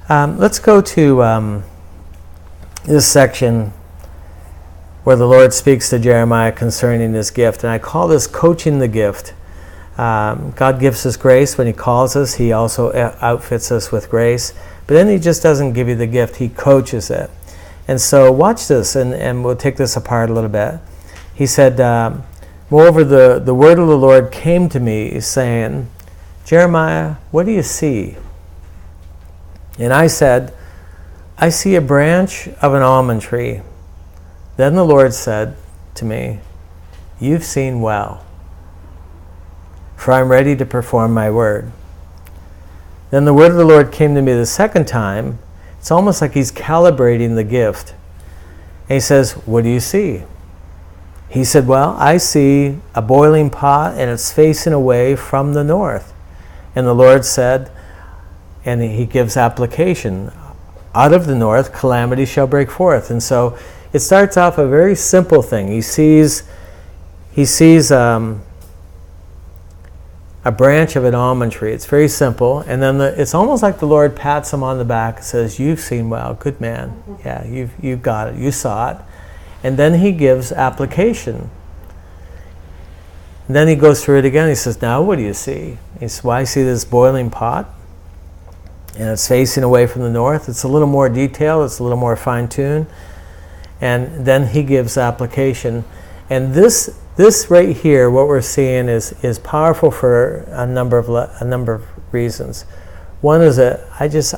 Let's go to this section where the Lord speaks to Jeremiah concerning his gift. And I call this coaching the gift. God gives us grace when he calls us. He also outfits us with grace. But then he just doesn't give you the gift. He coaches it. And so watch this, and we'll take this apart a little bit. He said, moreover, the word of the Lord came to me, saying, Jeremiah, what do you see? And I said, I see a branch of an almond tree. Then the Lord said to me, you've seen well, for I'm ready to perform my word. Then the word of the Lord came to me the second time. It's almost like he's calibrating the gift. And he says, what do you see? He said, well, I see a boiling pot and it's facing away from the north. And the Lord said, and he gives application, out of the north calamity shall break forth. And so it starts off a very simple thing. He sees a branch of an almond tree. It's very simple. And then it's almost like the Lord pats him on the back and says, you've seen well, good man. Yeah, you've got it. You saw it. And then he gives application. And then he goes through it again. He says, now what do you see? He says, well, I see this boiling pot. And it's facing away from the north. It's a little more detailed. It's a little more fine-tuned. And then he gives application. And this right here, what we're seeing is powerful for a number of reasons. One is that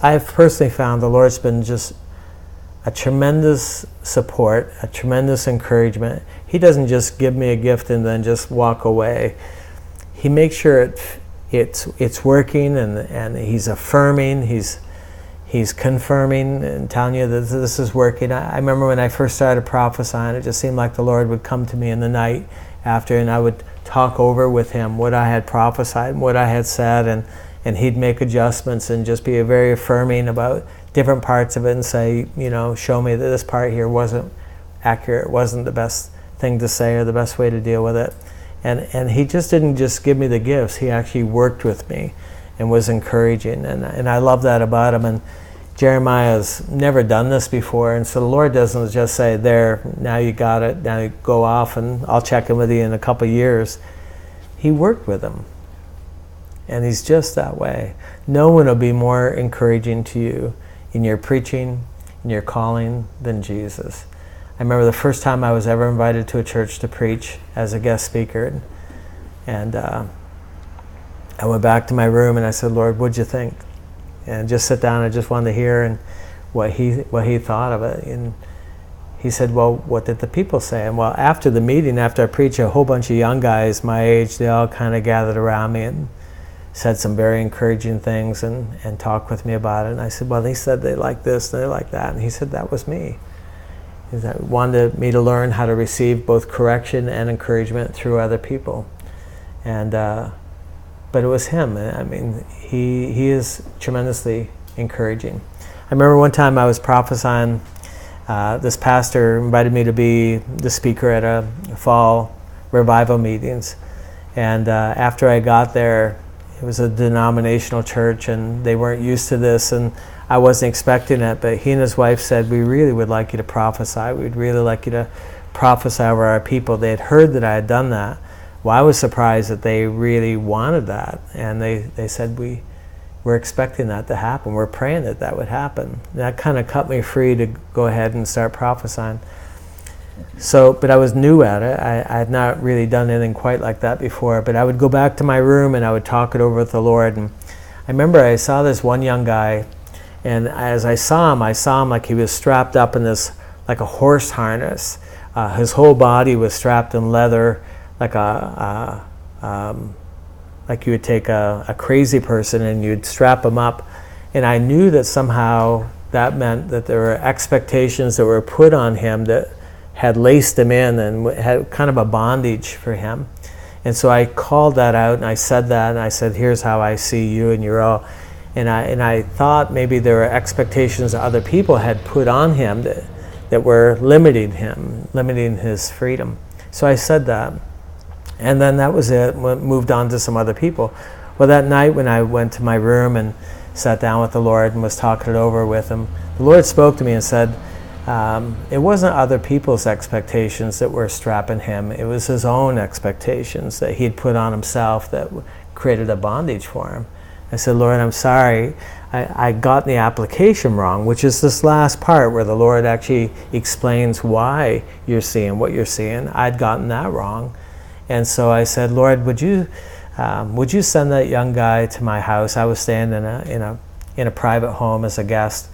I've personally found the Lord's been just a tremendous support, a tremendous encouragement. He doesn't just give me a gift and then just walk away. He makes sure it's working, and he's affirming, he's confirming and telling you that this is working. I remember when I first started prophesying, it just seemed like the Lord would come to me in the night after, and I would talk over with him what I had prophesied and what I had said, and he'd make adjustments and just be very affirming about different parts of it and say, show me that this part here wasn't accurate, wasn't the best thing to say or the best way to deal with it. And he just didn't just give me the gifts. He actually worked with me and was encouraging. And I love that about him. And Jeremiah's never done this before. And so the Lord doesn't just say, there, now you got it. Now you go off and I'll check in with you in a couple of years. He worked with him. And he's just that way. No one will be more encouraging to you in your preaching, in your calling than Jesus. I remember the first time I was ever invited to a church to preach as a guest speaker. And I went back to my room and I said, Lord, what'd you think? And just sit down. I just wanted to hear and what he thought of it. And he said, well, what did the people say? And well, after the meeting, after I preached, a whole bunch of young guys my age, they all kind of gathered around me and said some very encouraging things and talked with me about it. And I said, well, they said they like this and they like that. And he said, that was me. He wanted me to learn how to receive both correction and encouragement through other people. And but it was him. I mean, he is tremendously encouraging. I remember one time I was prophesying. This pastor invited me to be the speaker at a fall revival meetings. And after I got there, it was a denominational church and they weren't used to this, and I wasn't expecting it, but he and his wife said, we really would like you to prophesy. We'd really like you to prophesy over our people. They had heard that I had done that. Well, I was surprised that they really wanted that. And they said, we're expecting that to happen. We're praying that that would happen. That kind of cut me free to go ahead and start prophesying. So, but I was new at it. I had not really done anything quite like that before. But I would go back to my room and I would talk it over with the Lord. And I remember I saw this one young guy, and as I saw him like he was strapped up in this, like a horse harness. His whole body was strapped in leather, like like you would take a crazy person and you'd strap him up. And I knew that somehow that meant that there were expectations that were put on him that had laced him in and had kind of a bondage for him. And so I called that out and I said that, and I said, here's how I see you, and you're all... And I thought maybe there were expectations that other people had put on him that were limiting him, limiting his freedom. So I said that. And then that was it, moved on to some other people. Well, that night when I went to my room and sat down with the Lord and was talking it over with him, the Lord spoke to me and said, it wasn't other people's expectations that were strapping him. It was his own expectations that he'd put on himself that created a bondage for him. I said, Lord, I'm sorry. I got the application wrong, which is this last part where the Lord actually explains why you're seeing what you're seeing. I'd gotten that wrong. And so I said, Lord, would you send that young guy to my house? I was staying in a private home as a guest.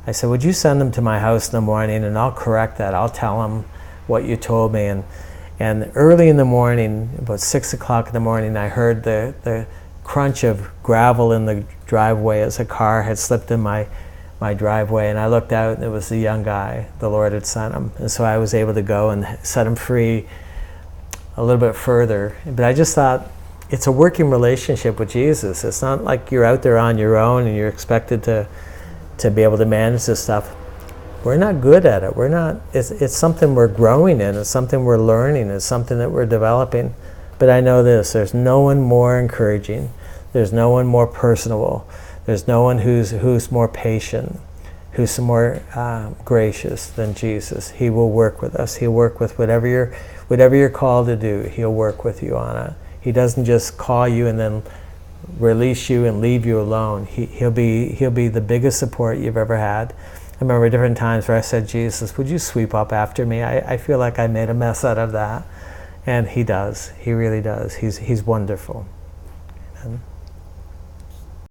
I said, would you send him to my house in the morning, and I'll correct that. I'll tell him what you told me. And early in the morning, about 6 o'clock in the morning, I heard the crunch of gravel in the driveway as a car had slipped in my driveway. And I looked out, and it was the young guy. The Lord had sent him. And so I was able to go and set him free a little bit further. But I just thought, it's a working relationship with Jesus. It's not like you're out there on your own and you're expected to be able to manage this stuff. We're not good at it. It's something we're growing in. It's something we're learning. It's something that we're developing. But I know this, there's no one more encouraging. There's no one more personable. There's no one who's more patient, who's more gracious than Jesus. He will work with us. He'll work with whatever you're called to do. He'll work with you on it. He doesn't just call you and then release you and leave you alone. He'll be the biggest support you've ever had. I remember different times where I said, Jesus, would you sweep up after me? I feel like I made a mess out of that. And he does. He really does. He's wonderful.